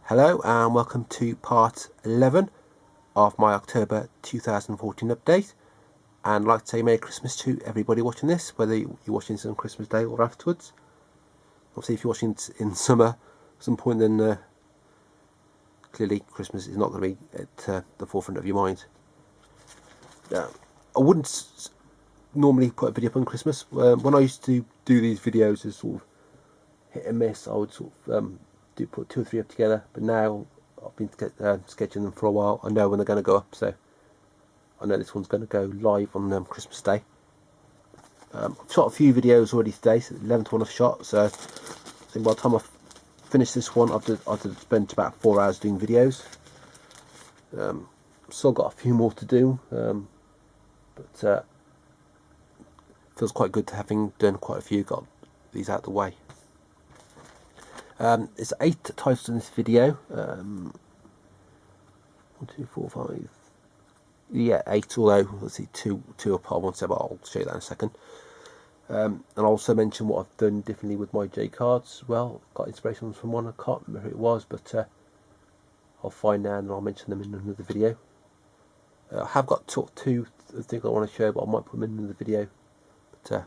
Hello and welcome to part 11 of my October 2014 update, and I'd like to say Merry Christmas to everybody watching this, whether you're watching this on Christmas Day or afterwards. Obviously if you're watching it in summer at some point, then clearly Christmas is not going to be at the forefront of your mind. I wouldn't normally put a video up on Christmas. When I used to do these videos as sort of hit and miss, I would sort of put 2 or 3 up together, but now I've been sketching them for a while. I know when they're going to go up, so I know this one's going to go live on Christmas Day. I've shot a few videos already today, so the 11th one I've shot, so I think by the time I've finished this one I've spent about 4 hours doing videos. Still got a few more to do, but feels quite good to having done quite a few, got these out of the way. There's 8 titles in this video. 1, 2, 4, 5. Yeah, 8. Although let's see, two up I won't say, but I'll show you that in a second. And I'll also mention what I've done differently with my J cards as well. Got inspirations from one. I can't remember who it was, but I'll find out and I'll mention them in another video. I have got 2 things I want to show, but I might put them in another video. But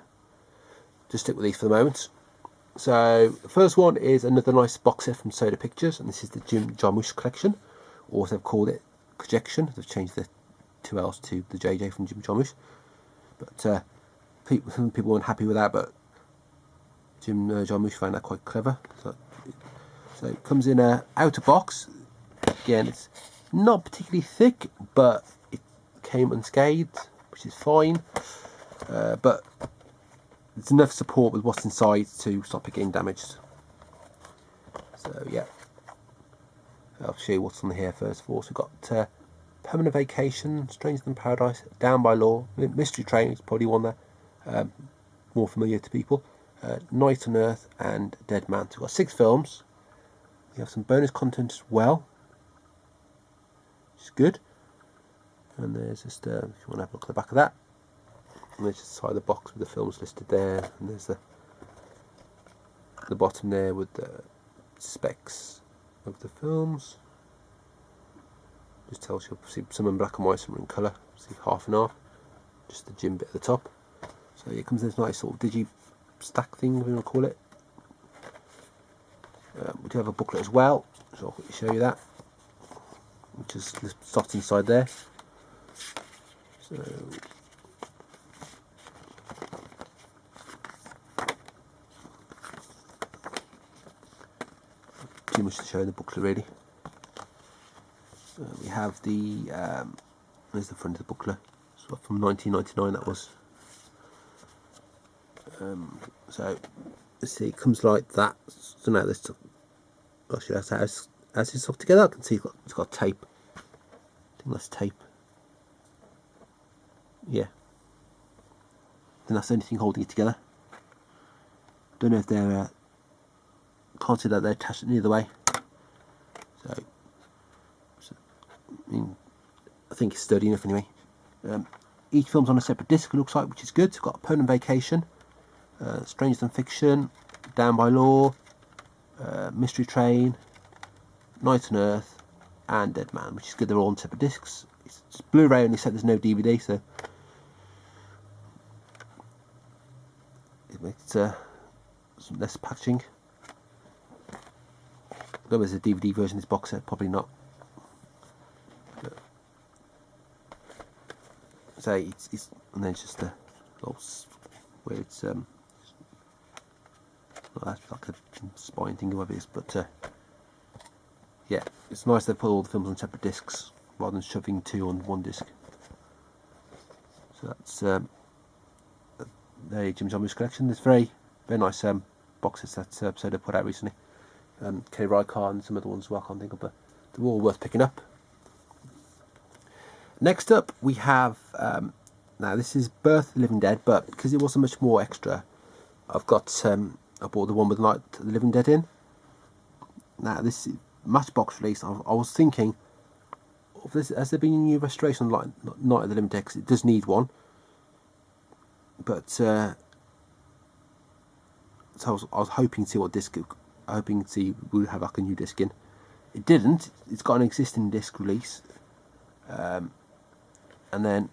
just stick with these for the moment. So the first one is another nice box set from Soda Pictures, and this is the Jim Jarmusch collection, or as they've called it, Projection. They've changed the 2 L's to the JJ from Jim Jarmusch, but some people weren't happy with that, but Jim Jarmusch found that quite clever. So it comes in a outer box. Again, it's not particularly thick, but it came unscathed, which is fine. But there's enough support with what's inside to stop it getting damaged. So yeah, I'll show you what's on here first of all. So we've got Permanent Vacation, Stranger Than Paradise, Down by Law, Mystery Train is probably one there, more familiar to people, Night on Earth, and Dead Man. So we've got 6 films. We have some bonus content as well, which is good. And there's just, if you want to have a look at the back of that. And there's just the side of the box with the films listed there, and there's the bottom there with the specs of the films. Just tells you, see some in black and white, some in colour. See, half and half. Just the Jim bit at the top. So here comes this nice sort of digi stack thing, if you want to call it. We do have a booklet as well, so I'll quickly show you that, which is the slots inside there. So too much to show in the booklet really. We have the there's the front of the booklet, so from 1999 that was. So let's see, it comes like that. So now this, actually that's how it's stuck together. I can see it's got tape. I think that's tape. Yeah. Then that's the only thing holding it together. Don't know if they're can't see that they're attached in either way. So I mean, I think it's sturdy enough anyway. Each film's on a separate disc, it looks like, which is good. It's got Permanent Vacation, Stranger Than Fiction, Down by Law, Mystery Train, Night on Earth, and Dead Man, which is good. They're all on separate discs. It's Blu-ray only, so there's no DVD, so it makes some less packaging. Whether there's a DVD version of this box set, probably not. So it's and then it's just a little where it's that's like a spine thing or whatever it is, but yeah, it's nice they put all the films on separate discs rather than shoving 2 on one disc. So that's the Jim Jarmusch collection. There's very nice boxes that Soda put out recently. K. Reichardt and some other ones as well, I can't think of, but they're all worth picking up. Next up we have, now this is Birth of the Living Dead, but because it wasn't much more extra, I've got, I bought the one with Night of the Living Dead in. Now this Matchbox release, I was thinking, has there been a new restoration like Night of the Living Dead, because it does need one, but so I was hoping to see what disc, hoping to see we would have like a new disc in. it didn't. It's got an existing disc release, and then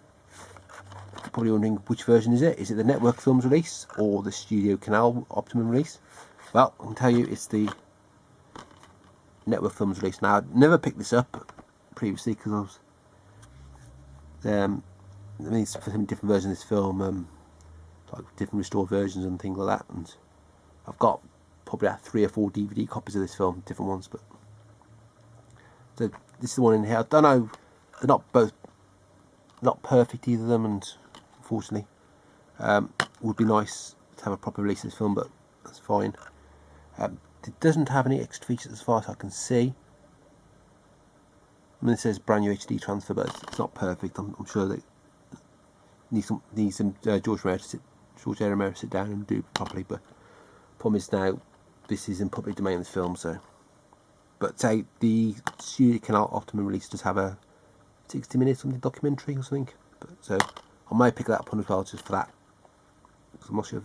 you're probably wondering which version is it? Is it the Network Films release or the Studio Canal Optimum release? Well, I can tell you it's the Network Films release. Now, I'd never picked this up previously because I was it's for some different versions of this film, like different restored versions and things like that. And I've got probably 3 or 4 DVD copies of this film, different ones. But so this is the one in here. I don't know. They're not perfect, either of them, and unfortunately, would be nice to have a proper release of this film, but that's fine. It doesn't have any extra features as far as I can see. I mean, it says brand new HD transfer, but it's not perfect. I'm sure that needs some George A. Romero to sit down and do it properly. But problem is now this is in public domain, this film. So, but say the Studio Canal Optimum release does have a 60-minute something documentary or something. But so I might pick that up on as well, just for that. Because I'm not sure if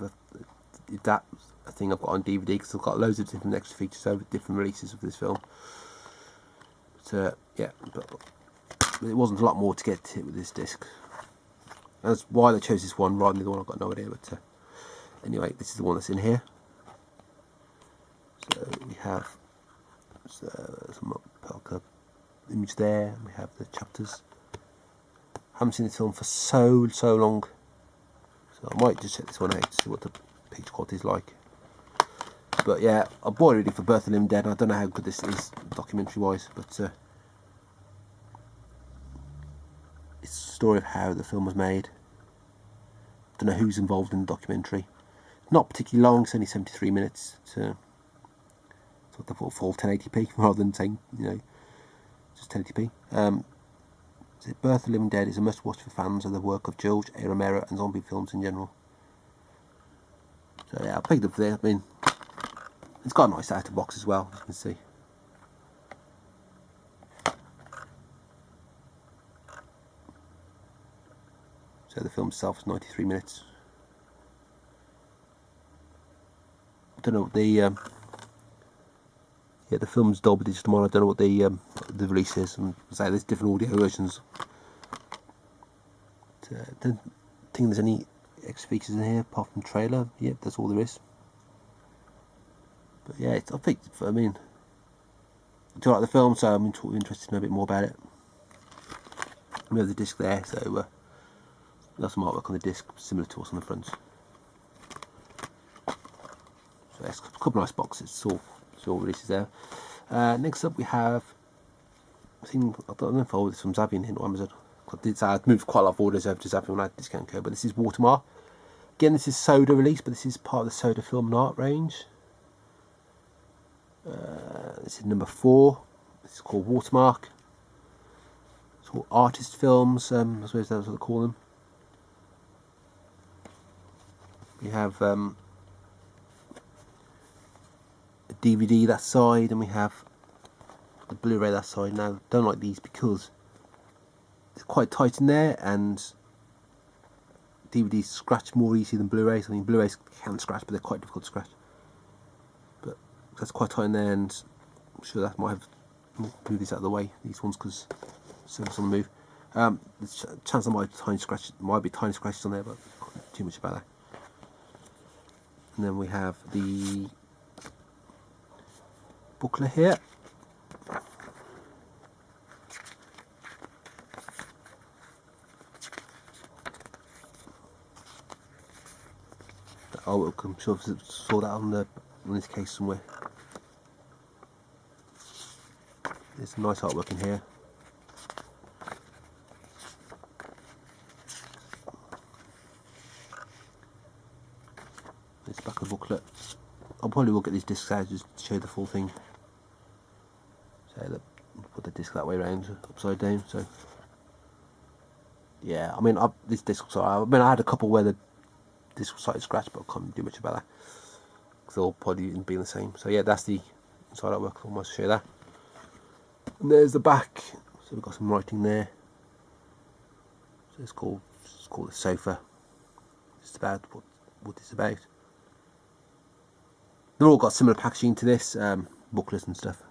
that's a thing I've got on DVD, because I've got loads of different extra features over different releases of this film. But yeah, but it wasn't a lot more to get to with this disc. That's why they chose this one rather than the one. I've got no idea. But anyway, this is the one that's in here. So we have some image there. We have the chapters. I haven't seen this film for so long, so I might just check this one out to see what the picture quality is like. But yeah, I bought it really for Birth of the Living Dead. I don't know how good this is documentary wise, but it's the story of how the film was made. I don't know who's involved in the documentary. Not particularly long, it's only 73 minutes. So the full 1080p rather than saying, just 1080p. Birth of the Living Dead is a must-watch for fans of the work of George A. Romero and zombie films in general. So yeah, I picked it up there. I mean, it's got a nice outer box as well, as you can see. So the film itself is 93 minutes. I don't know what the the film's Dolby Digital Mono. I don't know what the release is, and say there's different audio versions. I don't think there's any extra features in here apart from trailer. Yep, that's all there is. But yeah, I think, I mean, I do like the film, so I'm interested to know a bit more about it. We have the disc there, so that's some artwork on the disc, similar to what's on the front. So it's a couple of nice boxes. It's all releases there. Next up we have, I don't know if I ordered this from Zavian here or Amazon. I did say I'd moved quite a lot of orders over to Zavian when I had a discount code, but this is Watermark. Again, this is Soda release, but this is part of the Soda Film and Art range. This is number 4. This is called Watermark. It's called artist films, I suppose that's what they call them. We have a DVD that side, and we have the Blu-ray that side. Now, I don't like these because it's quite tight in there, and DVDs scratch more easily than Blu-rays. I mean, Blu-rays can scratch, but they're quite difficult to scratch. But that's quite tight in there, and I'm sure that might have moved these out of the way, these ones, because it's on the move. The chance there might be tiny scratches on there, but not too much about that. And then we have the booklet here. Oh, I'm sure I saw that on this case somewhere. There's some nice artwork in here. This back of the booklet. I'll probably will get these discs out just to show the full thing. So put the disc that way around, upside down. So yeah, I mean, this disc. I had a couple where the disc was slightly scratched, but I can't do much about that because they'll probably be the same. So yeah, that's the inside artwork. I'll almost show you that. And there's the back. So we've got some writing there. So it's called The Sofa. It's about what it's about. They've all got similar packaging to this, booklets and stuff.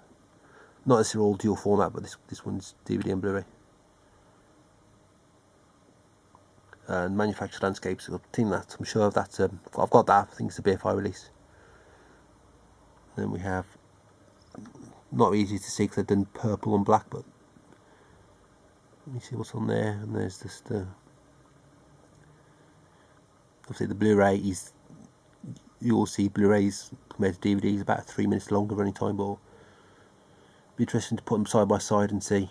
Not necessarily all dual format, but this one's DVD and Blu-ray. And manufactured landscapes, I'm sure of that. I've got that. I think it's a BFI release. Then we have, not easy to see because I've done purple and black, but let me see what's on there. And there's just obviously the Blu-ray is, you will see Blu-rays compared to DVDs about 3 minutes longer running time, but it'll be interesting to put them side by side and see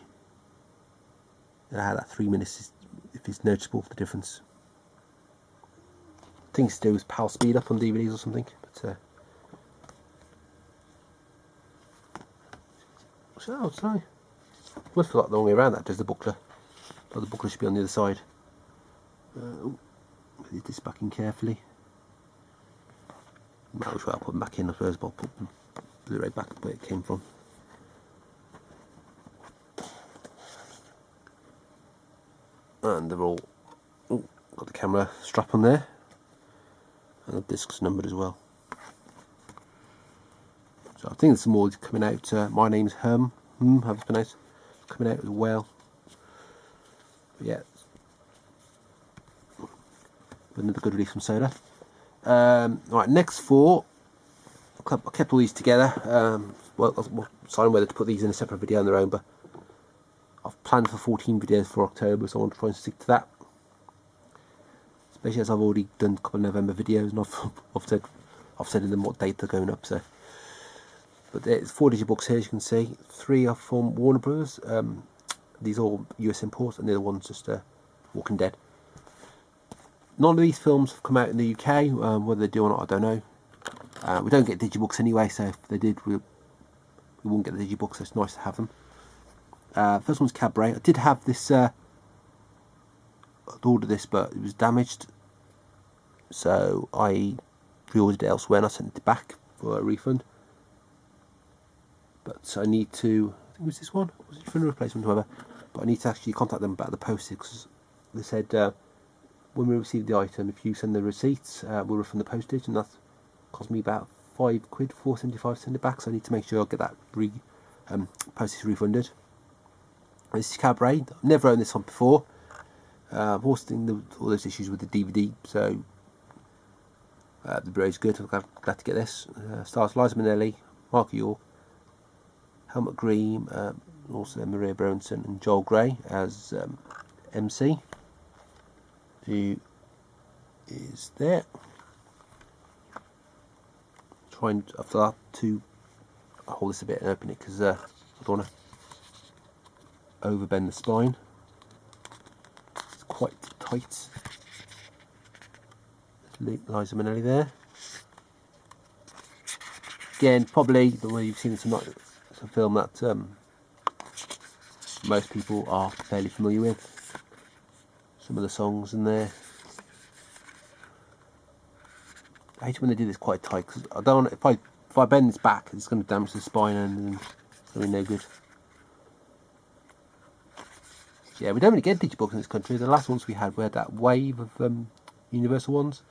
how that 3 minutes is, if it's noticeable, the difference. Things to do with PAL speed up on DVDs or something, but oh, sorry. Would feel like the wrong way around that does the booklet. But the booklet should be on the other side. Put this back in carefully. Might as well put them back in, I suppose, but I'll put the Blu-ray back where it came from. And they're all got the camera strap on there, and the disc's numbered as well. So I think there's some more coming out. My name's how it's pronounced, coming out as well. But yeah, another good release from Soda. Right, next 4. I kept all these together. Well, I was deciding whether to put these in a separate video on their own, but I've planned for 14 videos for October, so I want to try and stick to that. Especially as I've already done a couple of November videos, and I've said in them what date they're going up. So, but there's 4 digibooks here, as you can see. 3 are from Warner Bros. These are all US imports, and the other one's just Walking Dead. None of these films have come out in the UK. Whether they do or not, I don't know. We don't get digibooks anyway, so if they did, we wouldn't get the digibooks. So it's nice to have them. First one's Cabaret. I did have this. I'd ordered this, but it was damaged, so I pre-ordered it elsewhere and I sent it back for a refund. But I need to, I think it was this one, was it for a replacement or whatever, but I need to actually contact them about the postage, because they said when we receive the item, if you send the receipts, we'll refund the postage, and that cost me about £5, £4.75 to send it back, so I need to make sure I get that postage refunded. This is Cabaret. I've never owned this one before. I've also seen all those issues with the DVD, so the Blu-ray's good. I'm glad to get this. Stars Liza Minnelli, Mark York, Helmut Green, also Maria Bronson and Joel Grey as MC, who is there. Trying after that to hold this a bit and open it, because I don't want to overbend the spine. It's quite tight. Liza Minnelli there. Again, probably the way you've seen it tonight, it's a film that most people are fairly familiar with. Some of the songs in there. I hate when they do this quite tight, because I don't want, if I bend this back, it's going to damage the spine and it's going to be no good. Yeah, we don't really get digibooks in this country. The last ones we had that wave of Universal ones.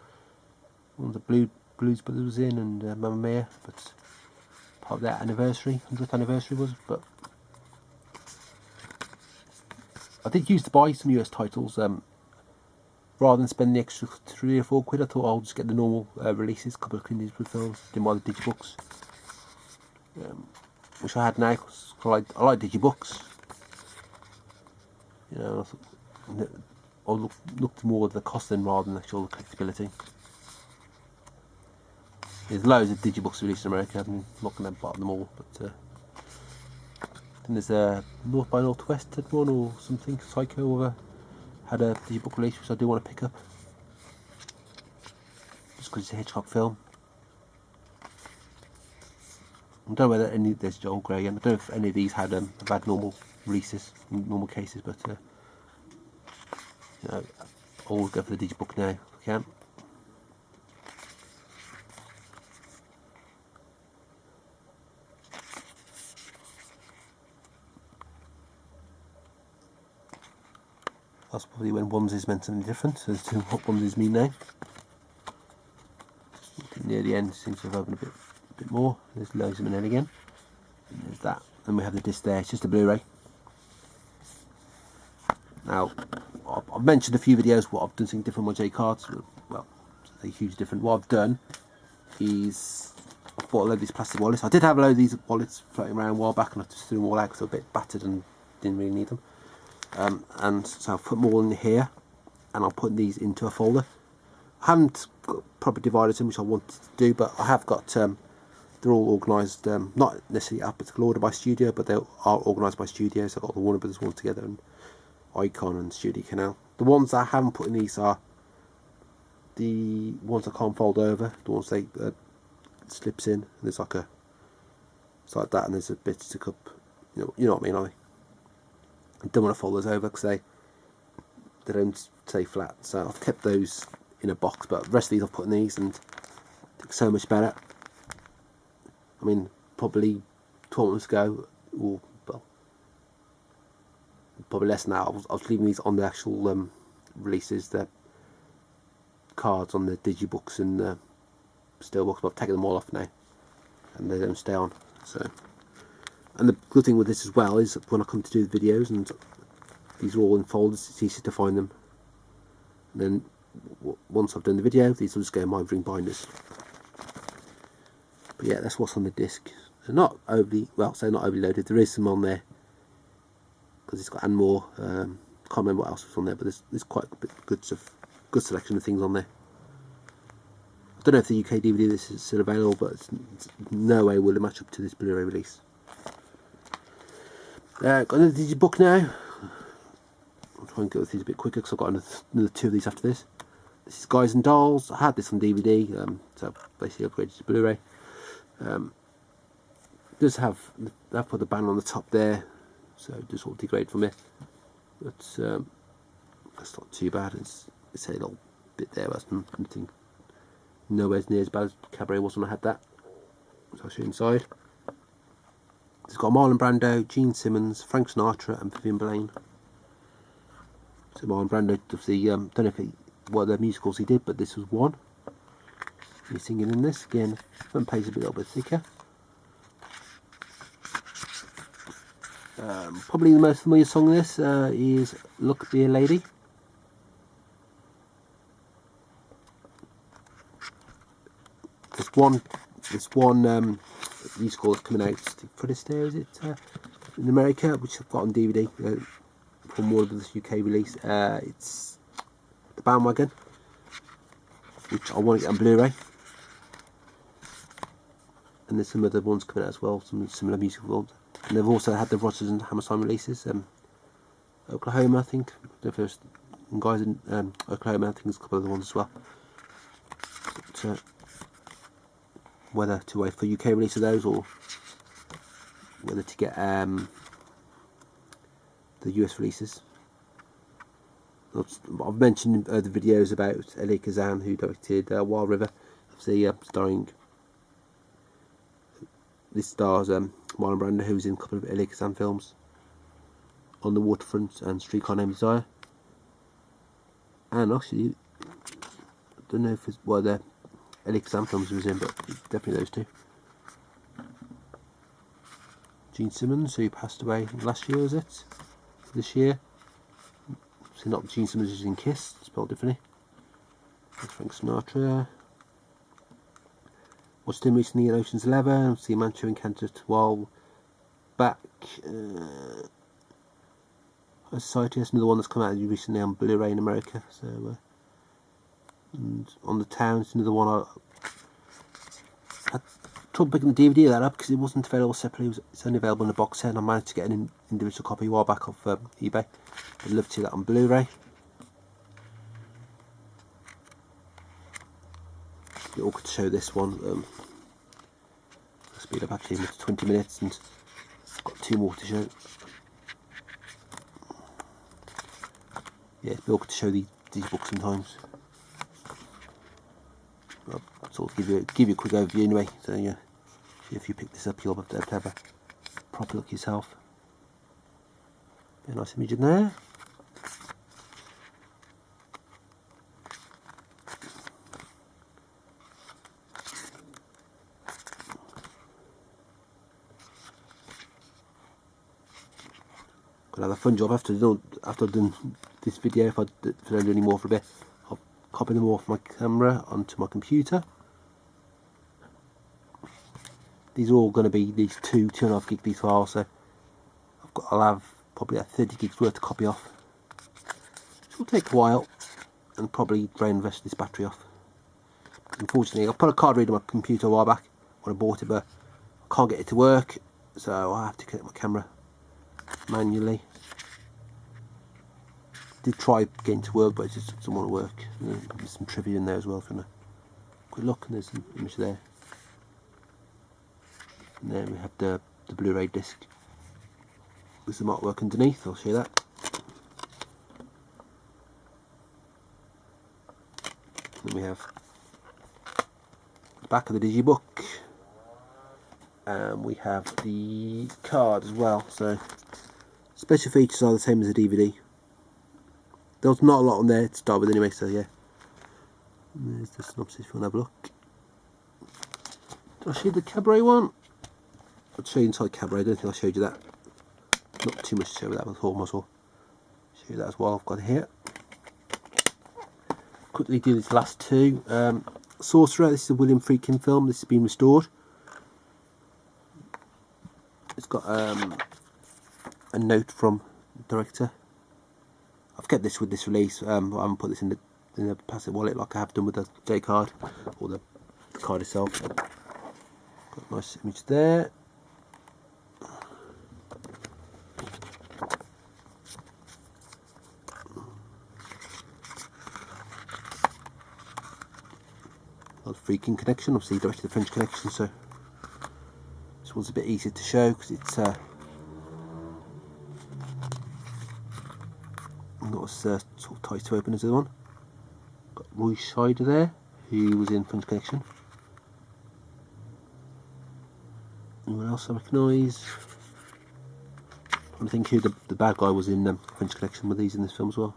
One that Blues Brothers was in, and Mamma Mia, but part of their anniversary, 100th anniversary was. But I did used to buy some US titles. Rather than spend the extra £3 or £4, I thought I'll just get the normal releases, a couple of Clint Eastwood films, didn't buy the digibooks. Which I had now, because I like digibooks. You know, I looked more at the cost than rather than actual collectability. There's loads of digibooks released in America. I'm not going to buy them all, but then there's a North by Northwest had one or something. Psycho had a digibook release, which I do want to pick up, just because it's a Hitchcock film. I don't know whether there's Joel Grey, and I don't know if any of these have had normal releases, normal cases, but you know, I always go for the digibook now if I can. That's probably when onesies meant something different as to what onesies mean now. Near the end, seems to have opened a bit more. There's Liza Minnelli again. And there's that. and we have the disc there. It's just a Blu-ray. Now, I've mentioned a few videos what I've done some different with J cards. Well, it's a huge different. What I've done is I've bought a load of these plastic wallets. I did have a load of these wallets floating around a while back, and I just threw them all out because they were a bit battered and didn't really need them. And so I've put them all in here, and I'll put these into a folder. I haven't got proper divided them, which I wanted to do, but I have got. They're all organised, not necessarily alphabetical order by studio, but they are organised by studios. I've got the Warner Brothers ones together, and Icon and Studio Canal. The ones I haven't put in these are the ones I can't fold over. The ones they slips in. And there's like a, it's like that, and there's a bit stuck up. You know what I mean, are they? I don't want to fold those over because they don't stay flat. So I've kept those in a box, but the rest of these I've put in these, and it's so much better. I mean, probably 12 months ago, or well, probably less now, I was leaving these on the actual releases, the cards on the digibooks and the steelbooks, but I've taken them all off now, and they don't stay on. So, and the good thing with this as well is when I come to do the videos, and these are all in folders, it's easy to find them. And then once I've done the video, these will just go in my ring binders. But yeah, that's what's on the disc. They're not overly, well, say not overly loaded. There is some on there because it's got and more. Can't remember what else was on there, but there's quite a bit good stuff, good selection of things on there. I don't know if the UK DVD this is still available, but it's no way will it match up to this Blu-ray release. Got another digibook now. I'll try and go with these a bit quicker because I've got another two of these after this. This is Guys and Dolls. I had this on DVD, so basically upgraded to Blu-ray. Does have, I've put the banner on the top there, so it does all degrade from it, but that's not too bad. It's a little bit there, but nothing, nowhere near as bad as Cabaret was when I had that. So I'll show you inside. It's got Marlon Brando, Gene Simmons, Frank Sinatra, and Vivian Blaine. So Marlon Brando does the don't know if what the musicals he did, but this was one. He's singing in this again. Front page is a little bit thicker. Probably the most familiar song in this is "Look Dear Lady." There's one musical that's coming out for this day, is it in America, which I've got on DVD from Warner Brothers UK release. It's The Bandwagon, which I want to get on Blu-ray. And there's some other ones coming out as well, some similar musical ones. And they've also had the Rodgers and Hammerstein releases. Oklahoma, I think. The first Guys in Oklahoma, I think there's a couple of other ones as well. But, whether to wait for UK release of those or whether to get the US releases. I've mentioned the videos about Elie Kazan, who directed Wild River, obviously starring. This stars Marlon Brando, who's in a couple of Elie Kazan films, On the Waterfront and Streetcar Named Desire. And actually, I don't know if it's what the Elie Kazan films he was in, but definitely those two. Gene Simmons, who passed away last year, was it? This year. So not Gene Simmons who's in Kiss, spelled differently. That's Frank Sinatra. Watched him recently in Ocean's 11, see Manchu encountered while back. Society, that's another one that's come out recently on Blu-ray in America. So, and On the Town, it's another one I tried picking the DVD of that up because it wasn't available separately. It's only available in a box set, and I managed to get an individual copy a while back off eBay. I'd love to see that on Blu-ray. It's awkward to show this one. Speed up actually to 20 minutes, and I've got two more to show. Yeah, it's awkward to show these books sometimes. I'll sort of give you a quick overview anyway. So yeah, if you pick this up, you'll have to have a proper look yourself. A nice image in there. gonna have a fun job after I've done this video. If I don't do any more for a bit, I'll copy them off my camera onto my computer. These are all going to be these 2.5 gig these files, so I'll have probably 30 gigs worth to copy off. It will take a while and probably drain the rest of this battery off. Unfortunately, I put a card reader on my computer a while back when I bought it, but I can't get it to work, so I have to connect my camera manually. Did try getting to work, but it just doesn't want to work. There's some trivia in there as well from a quick look, and there's an image there. And then we have the Blu-ray disc with some artwork underneath. I'll show you that. Then we have the back of the digibook, and we have the card as well. So special features are the same as the DVD. There's not a lot on there to start with anyway, so yeah. And there's the synopsis if you want to have a look. Did I show you the Cabaret one? I'll show you inside Cabaret. I don't think I showed you that. Not too much to show you that before, might as well show you that as well. I've got it here. Quickly do these last two. Sorcerer, this is a William Friedkin film. This has been restored. It's got a note from the director. I've kept this with this release. I haven't put this in the passive wallet like I have done with the J card or the card itself. Got a nice image there. Friedkin connection, obviously directly the French connection, so this one's a bit easier to show because it's not as sort of tight to open as the other one. Got Roy Scheider there, who was in French Connection. Anyone else I recognise? I think who the bad guy was in French Connection. With these in this film as well.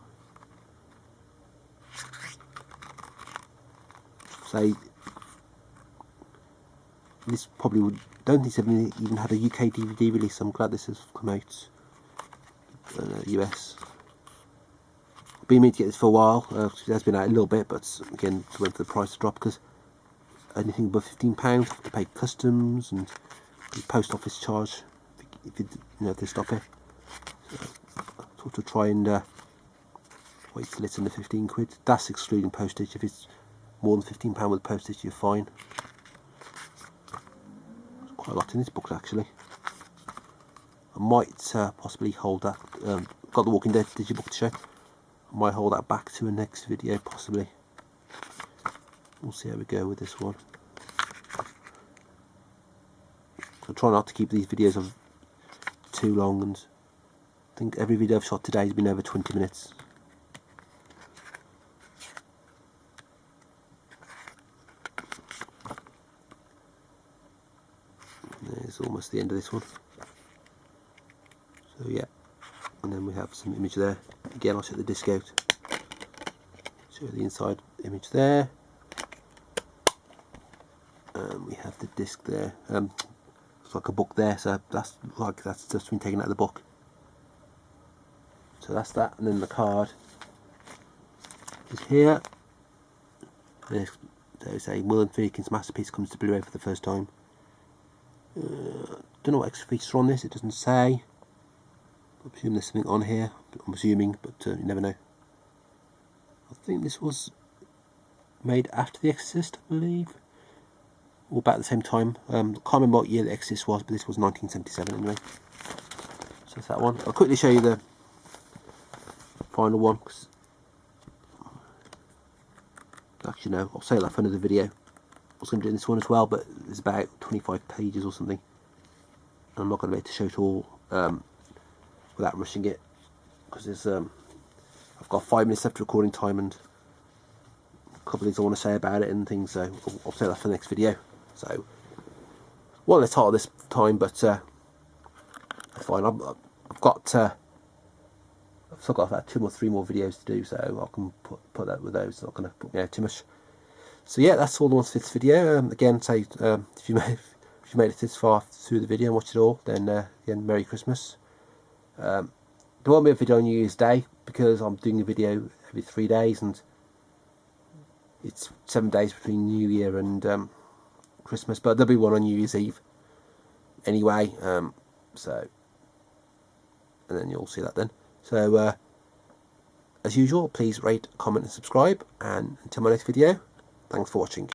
Say this probably don't think it's even had a UK DVD release. I'm glad this has come out US. I've been meaning to get this for a while. It has been out a little bit, but again, went for the price to drop because anything above £15 have to pay customs and the post office charge if they stop it. So I thought to try and wait till it's under 15 quid. That's excluding postage. If it's more than £15 with postage, you're fine. There's quite a lot in this book actually. I might possibly hold that. Got the Walking Dead digibook to show. I might hold that back to a next video possibly. We'll see how we go with this one. I try not to keep these videos of too long, and I think every video I've shot today has been over 20 minutes. There's almost the end of this one. So yeah, and then we have some image there. Again, I'll set the disc out. Show the inside image there. We have the disc there. It's like a book there, so that's just been taken out of the book. So that's that, and then the card is here. There's a William Friedkin's masterpiece comes to Blu-ray for the first time. Don't know what extra features are on this. It doesn't say. I presume there's something on here. I'm assuming, but you never know. I think this was made after The Exorcist, I believe, or about the same time. Can't remember what year The Exorcist was, but this was 1977 anyway. So that's that one. I'll quickly show you the final one. Actually, no, I'll save that for another video. I was going to do this one as well, but it's about 25 pages or something. And I'm not going to be able to show it all without rushing it, because there's I've got 5 minutes left recording time and a couple of things I want to say about it and things, so I'll save that for the next video. So, well, it's hard this time, but fine. I've still got about 2 or 3 more videos to do, so I can put that with those. It's not going to put me out too much. So yeah, that's all there was for this video. Again, say if you made it this far through the video and watched it all, then again, Merry Christmas. there won't be a video on New Year's Day because I'm doing a video every 3 days, and it's 7 days between New Year and Christmas, but there'll be one on New Year's Eve anyway, so, and then you'll see that then. So as usual, please rate, comment and subscribe, and until my next video, thanks for watching.